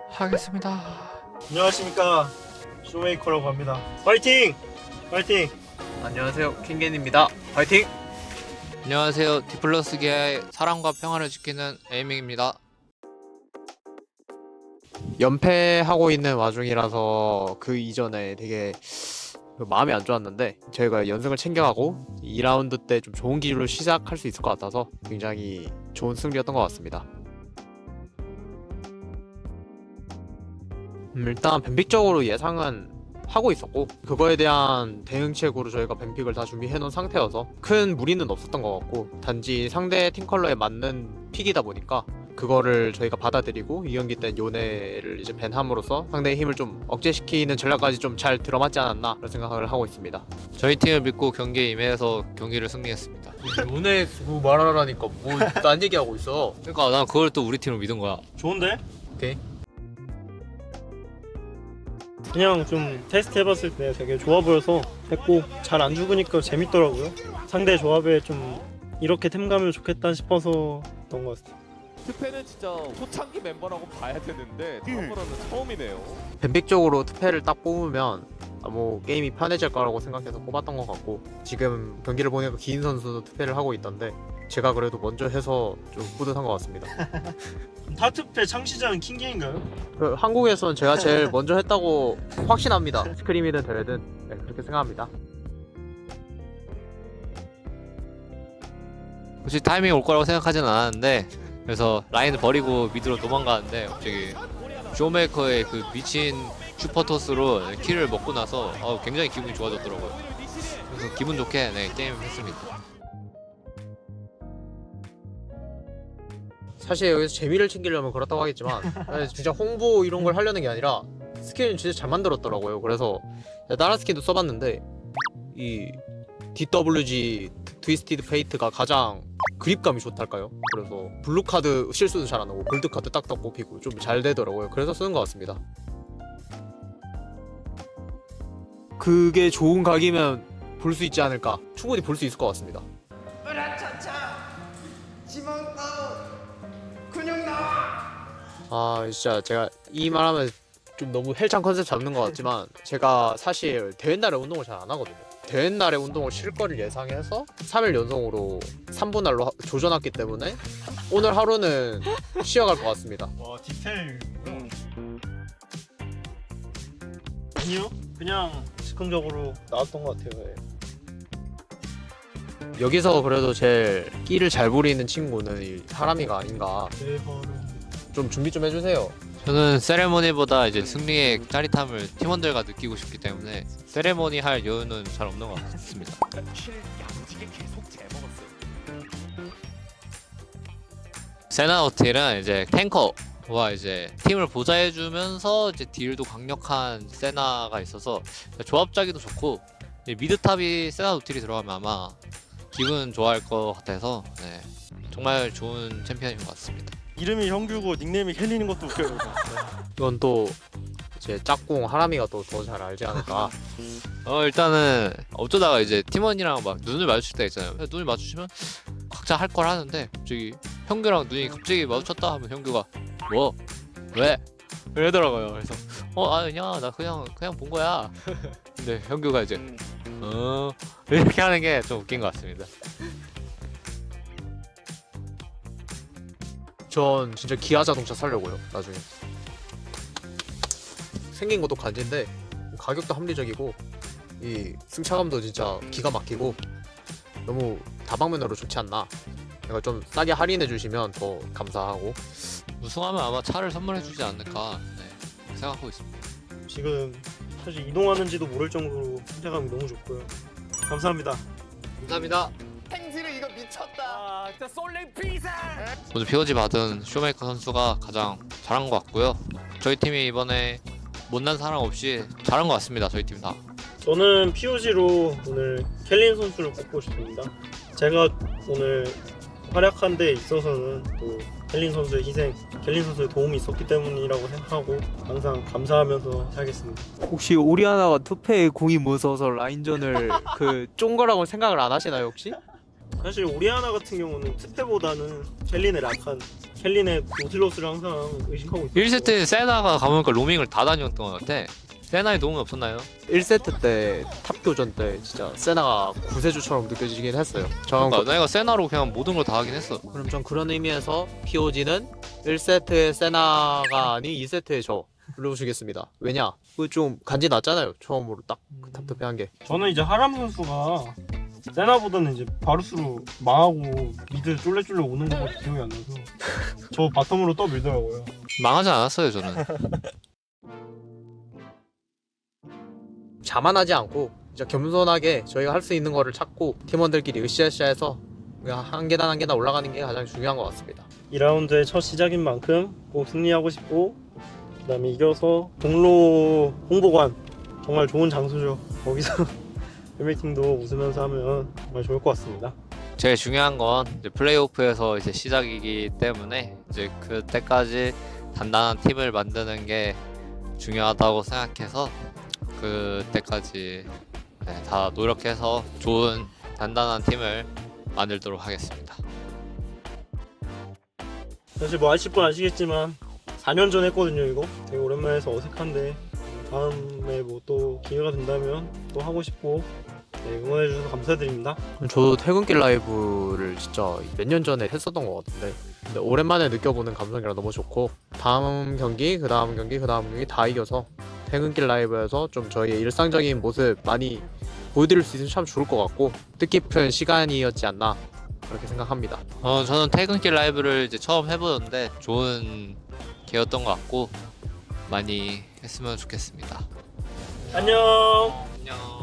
시작하겠습니다. 안녕하십니까, 쇼메이커라고 합니다. 파이팅! 파이팅! 안녕하세요, 킹겐입니다. 파이팅! 안녕하세요. 디플러스 기아의 사랑과 평화를 지키는 에이밍입니다. 연패하고 있는 와중이라서 그 이전에 되게 마음이 안 좋았는데 저희가 연승을 챙겨가고 2라운드 때 좀 좋은 기류로 시작할 수 있을 것 같아서 굉장히 좋은 승리였던 것 같습니다. 일단 뱀픽적으로 예상은 하고 있었고 그거에 대한 대응책으로 저희가 뱀픽을 다 준비해 놓은 상태여서 큰 무리는 없었던 것 같고, 단지 상대 팀 컬러에 맞는 픽이다 보니까 그거를 저희가 받아들이고 이 경기 때 요네를 이제 밴함으로써 상대의 힘을 좀 억제시키는 전략까지 좀 잘 들어맞지 않았나 그런 생각을 하고 있습니다. 저희 팀을 믿고 경기에 임해서 경기를 승리했습니다. 요네 뭐 말하라니까 뭐 딴 얘기하고 있어. 그러니까 난 그걸 또 우리 팀을 믿은 거야. 좋은데? 오케이. 그냥 좀 테스트 해봤을 때 되게 좋아 보여서 했고, 잘 안 죽으니까 재밌더라고요. 상대 조합에 좀 이렇게 템 가면 좋겠다 싶어서 했던 것 같아요. 트페는 진짜 초창기 멤버라고 봐야 되는데 처음으로는 처음이네요. 뱀픽적으로 투패를 딱 뽑으면 뭐 게임이 편해질 거라고 생각해서 뽑았던 것 같고, 지금 경기를 보니까 기인 선수도 투패를 하고 있던데 제가 그래도 먼저 해서 좀 뿌듯한 것 같습니다. 타투페 창시자는 킹게인가요? 그 한국에서는 제가 제일 먼저 했다고 확신합니다. 스크림이든 대회든 네, 그렇게 생각합니다. 혹시 타이밍이 올 거라고 생각하진 않았는데, 그래서 라인을 버리고 미드로 도망가는데 갑자기 쇼메이커의 그 미친 슈퍼토스로 킬을 먹고 나서 굉장히 기분이 좋아졌더라고요. 그래서 기분 좋게 게임을 했습니다. 사실 여기서 재미를 챙기려면 그렇다고 하겠지만 진짜 홍보 이런 걸 하려는 게 아니라 스킨은 진짜 잘 만들었더라고요. 그래서 다른 스킨도 써봤는데 이 DWG 트위스티드 페이트가 가장 그립감이 좋달까요? 그래서 블루 카드 실수도 잘 안 하고 골드 카드 딱딱 꼽히고 좀 잘 되더라고요. 그래서 쓰는 것 같습니다. 그게 좋은 각이면 볼 수 있지 않을까? 충분히 볼 수 있을 것 같습니다. 아 진짜 제가 이 말하면 좀 너무 헬창 컨셉 잡는 것 같지만 제가 사실 대회 날에 운동을 잘 안 하거든요. 대회 날에 운동을 쉴 거를 예상해서 3일 연속으로 3분할로 조져놨기 때문에 오늘 하루는 쉬어갈 것 같습니다. 와, 디테일. 아니요, 그냥 즉흥적으로 나왔던 것 같아요. 네. 여기서 그래도 제일 끼를 잘 부리는 친구는 이 사람이가 아닌가. 좀 준비 좀 해주세요. 저는 세레모니보다 이제 승리의 짜릿함을 팀원들과 느끼고 싶기 때문에 세레모니 할 여유는 잘 없는 것 같습니다. 세나 어틸은 이제 탱커와 이제 팀을 보좌해주면서 이제 딜도 강력한 세나가 있어서 조합 짜기도 좋고, 미드탑이 세나 어틸이 들어가면 아마 기분 좋아할 것 같아서 정말 좋은 챔피언인 것 같습니다. 이름이 형규고 닉네임이 켈리는 것도 웃겨요. 이건 또 제 짝꿍 하람이가 또 더 잘 알지 않을까. 일단은 어쩌다가 이제 팀원이랑 막 눈을 마주칠 때 있잖아요. 눈을 마주치면 각자 할 걸 하는데 갑자기 형규랑 눈이 갑자기 마주쳤다 하면 형규가 뭐? 왜? 이러더라고요. 그래서 아니야, 나 그냥 본 거야. 근데 형규가 이제 이렇게 하는 게 좀 웃긴 것 같습니다. 전 진짜 기아 자동차 사려고요. 나중에 생긴 것도 간지인데 가격도 합리적이고 이 승차감도 진짜 기가 막히고 너무 다방면으로 좋지 않나. 이거 좀 싸게 할인해 주시면 더 감사하고. 우승하면 아마 차를 선물해주지 않을까 생각하고 있습니다. 지금 사실 이동하는지도 모를 정도로 승차감이 너무 좋고요. 감사합니다. 감사합니다. 행지를 이거 미쳤다. 진짜 솔랭 피자. 오늘 POG 받은 쇼메이커 선수가 가장 잘한 것 같고요. 저희 팀이 이번에 못난 사람 없이 잘한 것 같습니다. 저희 팀 다. 저는 POG로 오늘 켈린 선수를 꼽고 싶습니다. 제가 오늘 활약한 데 있어서는 또 켈린 선수의 희생, 켈린 선수의 도움이 있었기 때문이라고 생각하고 항상 감사하면서 살겠습니다. 혹시 오리아나가 투페에 공이 무서워서 라인전을 그 쫀 거라고 생각을 안 하시나요 혹시? 사실 오리아나 같은 경우는 트페보다는 켈린의 라칸, 켈린의 노틸러스를 항상 의식하고 있어요. 1세트 세나가 가보니까 로밍을 다 다녔던 것 같아. 세나의 도움이 없었나요? 1세트 때 탑교전 때 진짜 세나가 구세주처럼 느껴지긴 했어요. 전 그러니까 내가 세나로 그냥 모든 걸 다 하긴 했어. 그럼 전 그런 의미에서 POG는 1세트의 세나가 아닌 2세트의 저로 주겠습니다. 왜냐? 그 좀 간지 났잖아요. 처음으로 딱 탑투패한 게. 저는 이제 하람 선수가 세나보다는 이제 바루스로 망하고 미드 쫄래쫄래 오는 것밖에 기억이 안 나서 저 바텀으로 떠밀더라고요. 망하지 않았어요 저는. 자만하지 않고 진짜 겸손하게 저희가 할 수 있는 거를 찾고 팀원들끼리 으쌰으쌰해서 그냥 한 계단 한 계단 올라가는 게 가장 중요한 것 같습니다. 2라운드의 첫 시작인 만큼 꼭 승리하고 싶고 그다음에 이겨서 동로 홍보관 정말 좋은 장소죠. 거기서 헬메이팅도 웃으면서 하면 정말 좋을 것 같습니다. 제일 중요한 건 이제 플레이오프에서 이제 시작이기 때문에 이제 그때까지 단단한 팀을 만드는 게 중요하다고 생각해서 그때까지 다 노력해서 좋은 단단한 팀을 만들도록 하겠습니다. 사실 뭐 아실 분 아시겠지만 4년 전에 했거든요. 이거 되게 오랜만에 해서 어색한데 다음에 뭐 또 기회가 된다면 또 하고 싶고 응원해 주셔서 감사드립니다. 저도 퇴근길 라이브를 진짜 몇 년 전에 했었던 것 같은데 근데 오랜만에 느껴보는 감성이라 너무 좋고 다음 경기, 그 다음 경기, 그 다음 경기 다 이겨서 퇴근길 라이브에서 좀 저희의 일상적인 모습 많이 보여드릴 수 있으면 참 좋을 것 같고 뜻깊은 시간이었지 않나 그렇게 생각합니다. 저는 퇴근길 라이브를 이제 처음 해보는데 좋은 기회였던 것 같고 많이 했으면 좋겠습니다. 안녕. 안녕.